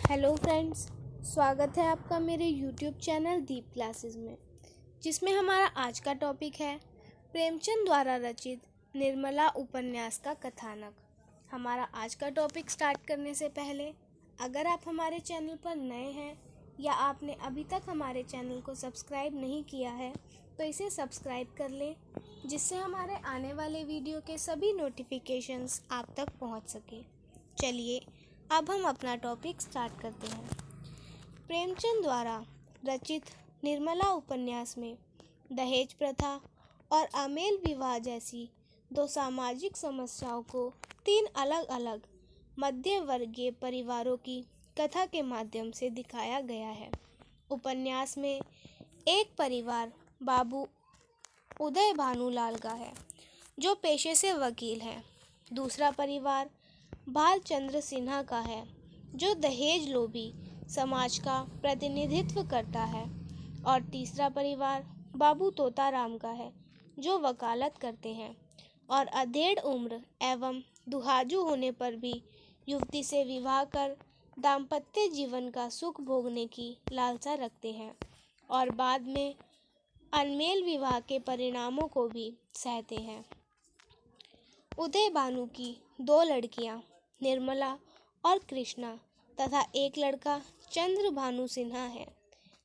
Hello friends, स्वागत है आपका मेरे यूट्यूब चैनल दीप क्लासेस में, जिसमें हमारा आज का टॉपिक है प्रेमचंद द्वारा रचित निर्मला उपन्यास का कथानक। हमारा आज का टॉपिक स्टार्ट करने से पहले अगर आप हमारे चैनल पर नए हैं या आपने अभी तक हमारे चैनल को सब्सक्राइब नहीं किया है तो इसे सब्सक्राइब कर लें, जिससे हमारे आने वाले वीडियो के सभी नोटिफिकेशंस आप तक पहुंच सके। चलिए अब हम अपना टॉपिक स्टार्ट करते हैं। प्रेमचंद द्वारा रचित निर्मला उपन्यास में दहेज प्रथा और अमेल विवाह जैसी दो सामाजिक समस्याओं को तीन अलग अलग मध्य वर्गीय परिवारों की कथा के माध्यम से दिखाया गया है। उपन्यास में एक परिवार बाबू उदय भानुलाल का है, जो पेशे से वकील है। दूसरा परिवार भालचंद्र सिन्हा का है, जो दहेज लोभी समाज का प्रतिनिधित्व करता है। और तीसरा परिवार बाबू तोताराम का है, जो वकालत करते हैं और अधेड़ उम्र एवं दुहाजू होने पर भी युवती से विवाह कर दाम्पत्य जीवन का सुख भोगने की लालसा रखते हैं और बाद में अनमेल विवाह के परिणामों को भी सहते हैं। उदय भानु की दो लड़कियां निर्मला और कृष्णा तथा एक लड़का चंद्र भानु सिन्हा है।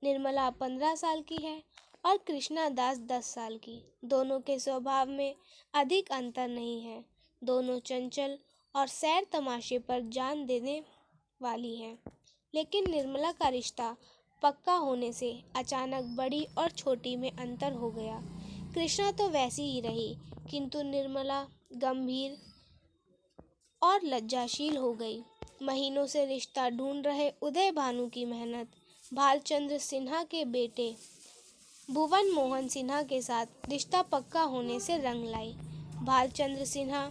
निर्मला 15 साल की है और कृष्णा दास 10 साल की। दोनों के स्वभाव में अधिक अंतर नहीं है। दोनों चंचल और सैर तमाशे पर जान देने वाली हैं, लेकिन निर्मला का रिश्ता पक्का होने से अचानक बड़ी और छोटी में अंतर हो गया। कृष्णा तो वैसी ही रही, किंतु निर्मला गंभीर और लज्जाशील हो गई। महीनों से रिश्ता ढूंढ रहे उदय भानु की मेहनत भालचंद्र सिन्हा के बेटे भुवन मोहन सिन्हा के साथ रिश्ता पक्का होने से रंग लाई। भालचंद्र सिन्हा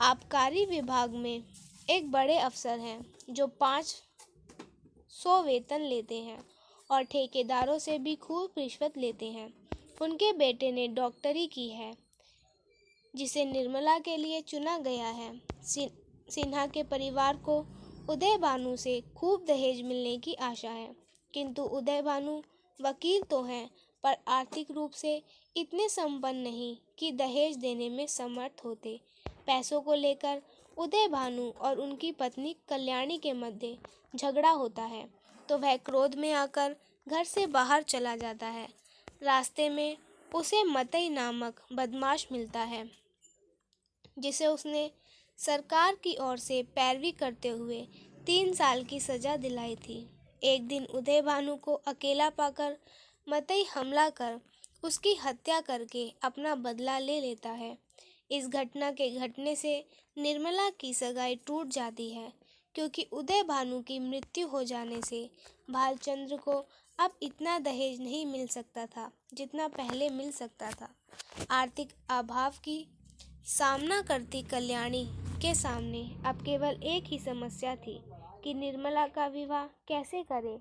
आबकारी विभाग में एक बड़े अफसर हैं, जो 500 वेतन लेते हैं और ठेकेदारों से भी खूब रिश्वत लेते हैं। उनके बेटे ने डॉक्टरी की है, जिसे निर्मला के लिए चुना गया है। सिन्हा के परिवार को उदय भानु से खूब दहेज मिलने की आशा है, किंतु उदय भानु वकील तो हैं, पर आर्थिक रूप से इतने संपन्न नहीं कि दहेज देने में समर्थ होते। पैसों को लेकर उदय भानु और उनकी पत्नी कल्याणी के मध्य झगड़ा होता है, तो वह क्रोध में आकर घर से बाहर चला जाता है। रास्ते में उसे मतई नामक बदमाश मिलता है, जिसे उसने सरकार की ओर से पैरवी करते हुए 3 साल की सजा दिलाई थी। एक दिन उदय भानु को अकेला पाकर मतई हमला कर उसकी हत्या करके अपना बदला ले लेता है। इस घटना के घटने से निर्मला की सगाई टूट जाती है, क्योंकि उदय भानु की मृत्यु हो जाने से भालचंद्र को अब इतना दहेज नहीं मिल सकता था जितना पहले मिल सकता था। आर्थिक अभाव की सामना करती कल्याणी के सामने अब केवल एक ही समस्या थी कि निर्मला का विवाह कैसे करे,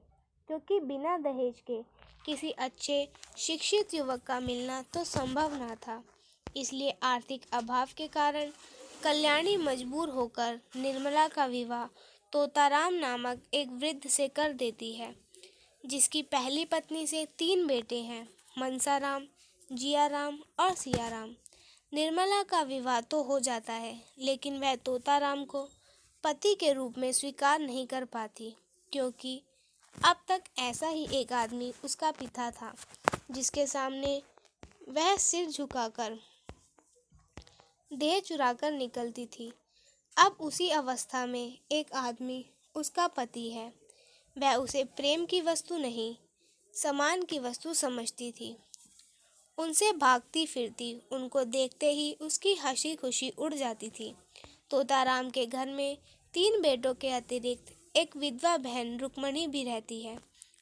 क्योंकि बिना दहेज के किसी अच्छे शिक्षित युवक का मिलना तो संभव न था। इसलिए आर्थिक अभाव के कारण कल्याणी मजबूर होकर निर्मला का विवाह तोताराम नामक एक वृद्ध से कर देती है, जिसकी पहली पत्नी से 3 बेटे हैं, मनसाराम, जियाराम और सियाराम। निर्मला का विवाह तो हो जाता है, लेकिन वह तोताराम को पति के रूप में स्वीकार नहीं कर पाती, क्योंकि अब तक ऐसा ही एक आदमी उसका पिता था, जिसके सामने वह सिर झुकाकर देह चुराकर निकलती थी। अब उसी अवस्था में एक आदमी उसका पति है। वह उसे प्रेम की वस्तु नहीं, सम्मान की वस्तु समझती थी। उनसे भागती फिरती उनको देखते ही उसकी हंसी खुशी उड़ जाती थी। तोताराम के घर में 3 बेटों के अतिरिक्त एक विधवा बहन रुक्मणी भी रहती है।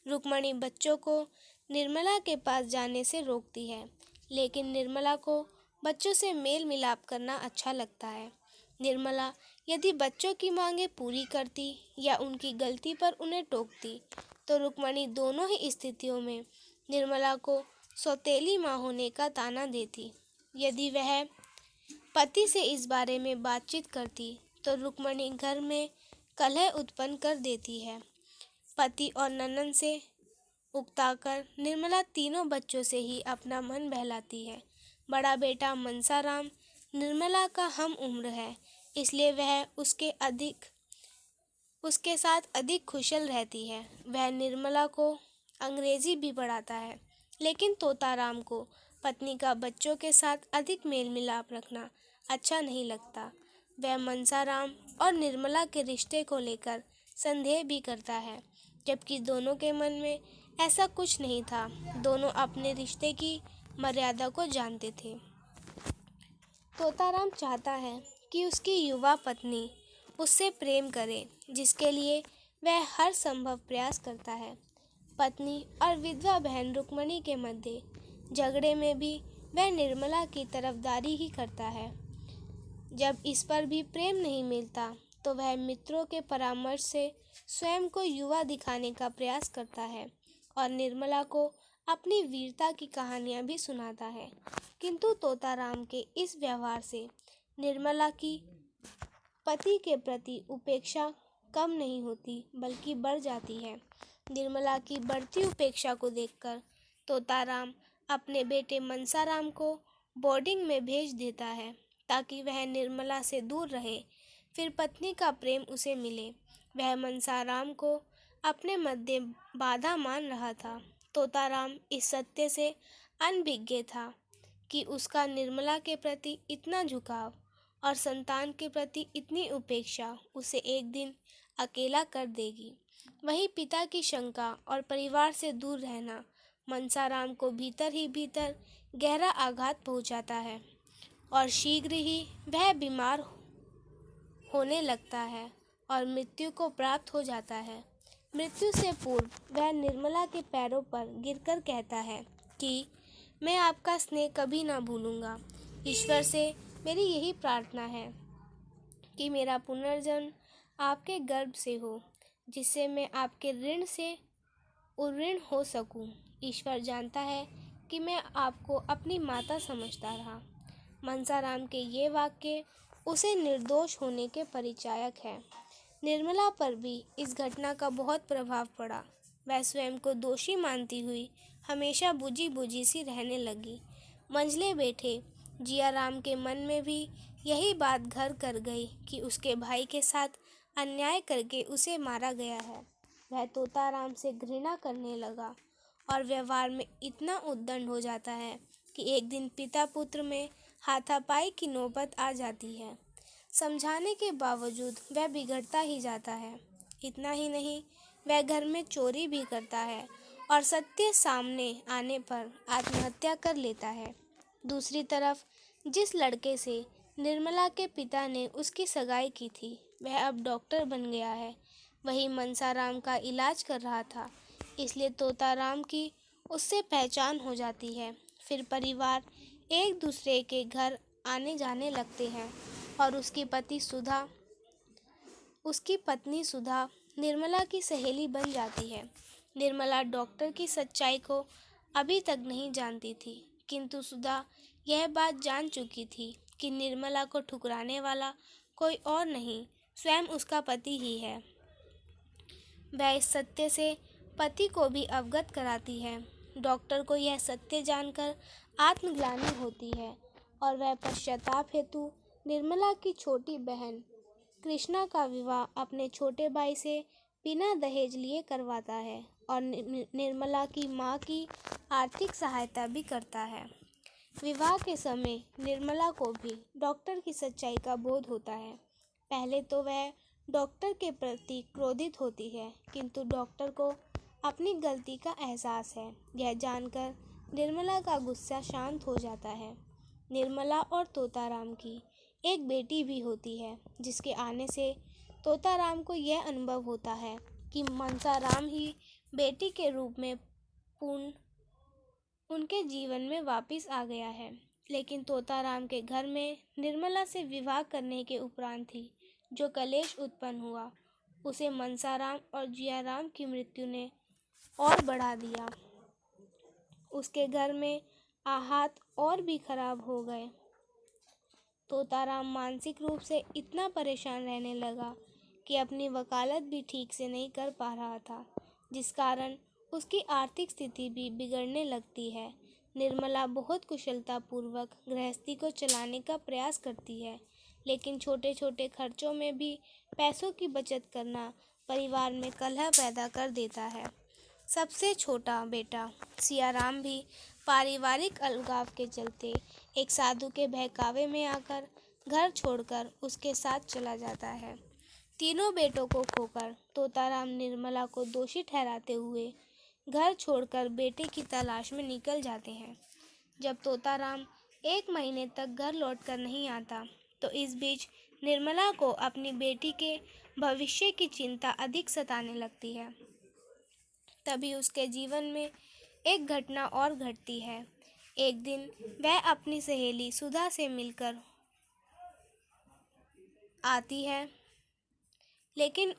रुक्मणी बच्चों को निर्मला के पास जाने से रोकती है, लेकिन निर्मला को बच्चों से मेल मिलाप करना अच्छा लगता है। निर्मला यदि बच्चों की मांगें पूरी करती या उनकी गलती पर उन्हें टोकती, तो रुक्मणी दोनों ही स्थितियों में निर्मला को सौतेली माँ होने का ताना देती। यदि वह पति से इस बारे में बातचीत करती, तो रुक्मणी घर में कलह उत्पन्न कर देती है। पति और ननद से उकताकर निर्मला तीनों बच्चों से ही अपना मन बहलाती है। बड़ा बेटा मनसाराम निर्मला का हम उम्र है, इसलिए वह उसके साथ अधिक खुशल रहती है। वह निर्मला को अंग्रेजी भी पढ़ाता है, लेकिन तोताराम को पत्नी का बच्चों के साथ अधिक मेल मिलाप रखना अच्छा नहीं लगता। वह मनसाराम और निर्मला के रिश्ते को लेकर संदेह भी करता है, जबकि दोनों के मन में ऐसा कुछ नहीं था। दोनों अपने रिश्ते की मर्यादा को जानते थे। तोताराम चाहता है कि उसकी युवा पत्नी उससे प्रेम करे, जिसके लिए वह हर संभव प्रयास करता है। पत्नी और विधवा बहन रुक्मणी के मध्य झगड़े में भी वह निर्मला की तरफदारी ही करता है। जब इस पर भी प्रेम नहीं मिलता तो वह मित्रों के परामर्श से स्वयं को युवा दिखाने का प्रयास करता है और निर्मला को अपनी वीरता की कहानियां भी सुनाता है। किंतु तोताराम के इस व्यवहार से निर्मला की पति के प्रति उपेक्षा कम नहीं होती, बल्कि बढ़ जाती है। निर्मला की बढ़ती उपेक्षा को देखकर तोताराम अपने बेटे मनसाराम को बोर्डिंग में भेज देता है, ताकि वह निर्मला से दूर रहे, फिर पत्नी का प्रेम उसे मिले। वह मनसाराम को अपने मध्य बाधा मान रहा था। तोताराम इस सत्य से अनभिज्ञ था कि उसका निर्मला के प्रति इतना झुकाव और संतान के प्रति इतनी उपेक्षा उसे एक दिन अकेला कर देगी। वहीं पिता की शंका और परिवार से दूर रहना मनसाराम को भीतर ही भीतर गहरा आघात पहुंचाता है और शीघ्र ही वह बीमार होने लगता है और मृत्यु को प्राप्त हो जाता है। मृत्यु से पूर्व वह निर्मला के पैरों पर गिरकर कहता है कि मैं आपका स्नेह कभी ना भूलूंगा। ईश्वर से मेरी यही प्रार्थना है कि मेरा पुनर्जन्म आपके गर्भ से हो, जिससे मैं आपके ऋण से उऋण हो सकूं। ईश्वर जानता है कि मैं आपको अपनी माता समझता रहा। मनसाराम के ये वाक्य उसे निर्दोष होने के परिचायक है। निर्मला पर भी इस घटना का बहुत प्रभाव पड़ा। वह स्वयं को दोषी मानती हुई हमेशा बुझी बुझी सी रहने लगी। मंझले बैठे जियाराम के मन में भी यही बात घर कर गई कि उसके भाई के साथ अन्याय करके उसे मारा गया है। वह तोताराम से घृणा करने लगा और व्यवहार में इतना उद्दंड हो जाता है कि एक दिन पिता पुत्र में हाथापाई की नौबत आ जाती है। समझाने के बावजूद वह बिगड़ता ही जाता है। इतना ही नहीं, वह घर में चोरी भी करता है और सत्य सामने आने पर आत्महत्या कर लेता है। दूसरी तरफ जिस लड़के से निर्मला के पिता ने उसकी सगाई की थी, वह अब डॉक्टर बन गया है। वही मनसाराम का इलाज कर रहा था, इसलिए तोताराम की उससे पहचान हो जाती है। फिर परिवार एक दूसरे के घर आने जाने लगते हैं और उसकी पत्नी सुधा निर्मला की सहेली बन जाती है। निर्मला डॉक्टर की सच्चाई को अभी तक नहीं जानती थी, किंतु सुधा यह बात जान चुकी थी कि निर्मला को ठुकराने वाला कोई और नहीं, स्वयं उसका पति ही है। वह इस सत्य से पति को भी अवगत कराती है। डॉक्टर को यह सत्य जानकर आत्मग्लानि होती है और वह पश्चाताप हेतु निर्मला की छोटी बहन कृष्णा का विवाह अपने छोटे भाई से बिना दहेज लिए करवाता है और निर्मला की माँ की आर्थिक सहायता भी करता है। विवाह के समय निर्मला को भी डॉक्टर की सच्चाई का बोध होता है। पहले तो वह डॉक्टर के प्रति क्रोधित होती है, किंतु डॉक्टर को अपनी गलती का एहसास है। यह जानकर निर्मला का गुस्सा शांत हो जाता है। निर्मला और तोताराम की एक बेटी भी होती है, जिसके आने से तोताराम को यह अनुभव होता है कि मनसाराम ही बेटी के रूप में पूर्ण उनके जीवन में वापस आ गया है। लेकिन तोताराम के घर में निर्मला से विवाह करने के उपरांत ही जो कलेश उत्पन्न हुआ, उसे मनसाराम और जियाराम की मृत्यु ने और बढ़ा दिया। उसके घर में आहत और भी खराब हो गए। तोताराम मानसिक रूप से इतना परेशान रहने लगा कि अपनी वकालत भी ठीक से नहीं कर पा रहा था, जिस कारण उसकी आर्थिक स्थिति भी बिगड़ने लगती है। निर्मला बहुत कुशलतापूर्वक गृहस्थी को चलाने का प्रयास करती है, लेकिन छोटे छोटे खर्चों में भी पैसों की बचत करना परिवार में कलह पैदा कर देता है। सबसे छोटा बेटा सियाराम भी पारिवारिक अलगाव के चलते एक साधु के बहकावे में आकर घर छोड़कर उसके साथ चला जाता है। तीनों बेटों को खोकर तोताराम निर्मला को दोषी ठहराते हुए घर छोड़कर बेटे की तलाश में निकल जाते हैं। जब तोताराम 1 महीने तक घर लौटकर नहीं आता, तो इस बीच निर्मला को अपनी बेटी के भविष्य की चिंता अधिक सताने लगती है। तभी उसके जीवन में एक घटना और घटती है। एक दिन वह अपनी सहेली सुधा से मिलकर आती है, लेकिन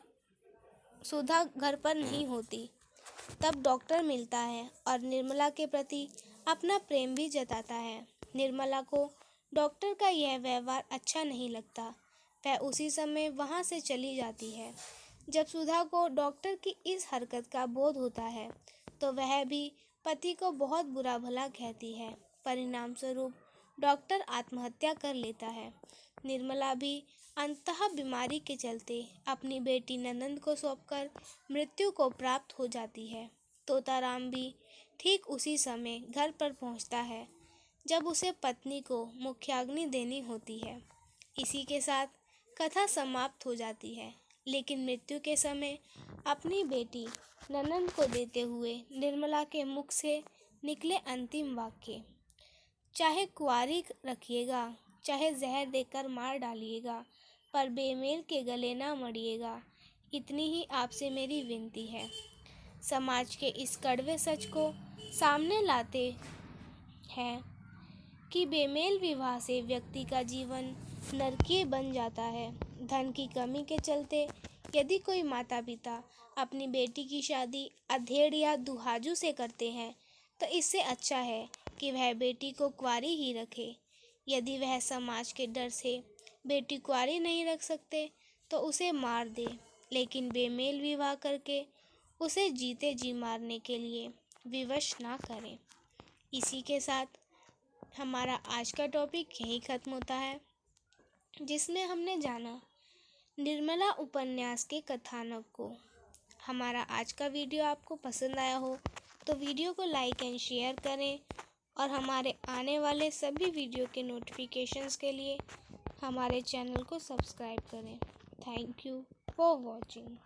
सुधा घर पर नहीं होती। तब डॉक्टर मिलता है और निर्मला के प्रति अपना प्रेम भी जताता है। निर्मला को डॉक्टर का यह व्यवहार अच्छा नहीं लगता। वह उसी समय वहां से चली जाती है। जब सुधा को डॉक्टर की इस हरकत का बोध होता है, तो वह भी पति को बहुत बुरा भला कहती है। परिणाम स्वरूप डॉक्टर आत्महत्या कर लेता है। निर्मला भी अंततः बीमारी के चलते अपनी बेटी ननंद को सौंपकर मृत्यु को प्राप्त हो जाती है। तोताराम भी ठीक उसी समय घर पर पहुंचता है, जब उसे पत्नी को मुख्याग्नि देनी होती है। इसी के साथ कथा समाप्त हो जाती है, लेकिन मृत्यु के समय अपनी बेटी ननंद को देते हुए निर्मला के मुख से निकले अंतिम वाक्य, चाहे कुंवारी रखिएगा, चाहे जहर देकर मार डालिएगा, पर बेमेल के गले ना मरिएगा, इतनी ही आपसे मेरी विनती है। समाज के इस कड़वे सच को सामने लाते हैं कि बेमेल विवाह से व्यक्ति का जीवन नरकीय बन जाता है। धन की कमी के चलते यदि कोई माता पिता अपनी बेटी की शादी अधेड़ या दुहाजू से करते हैं, तो इससे अच्छा है कि वह बेटी को कुंवारी ही रखे। यदि वह समाज के डर से बेटी कुंवारी नहीं रख सकते, तो उसे मार दे, लेकिन बेमेल विवाह करके उसे जीते जी मारने के लिए विवश ना करें। इसी के साथ हमारा आज का टॉपिक यहीं ख़त्म होता है, जिसमें हमने जाना निर्मला उपन्यास के कथानक को। हमारा आज का वीडियो आपको पसंद आया हो तो वीडियो को लाइक एंड शेयर करें, और हमारे आने वाले सभी वीडियो के नोटिफिकेशंस के लिए हमारे चैनल को सब्सक्राइब करें। Thank you for watching.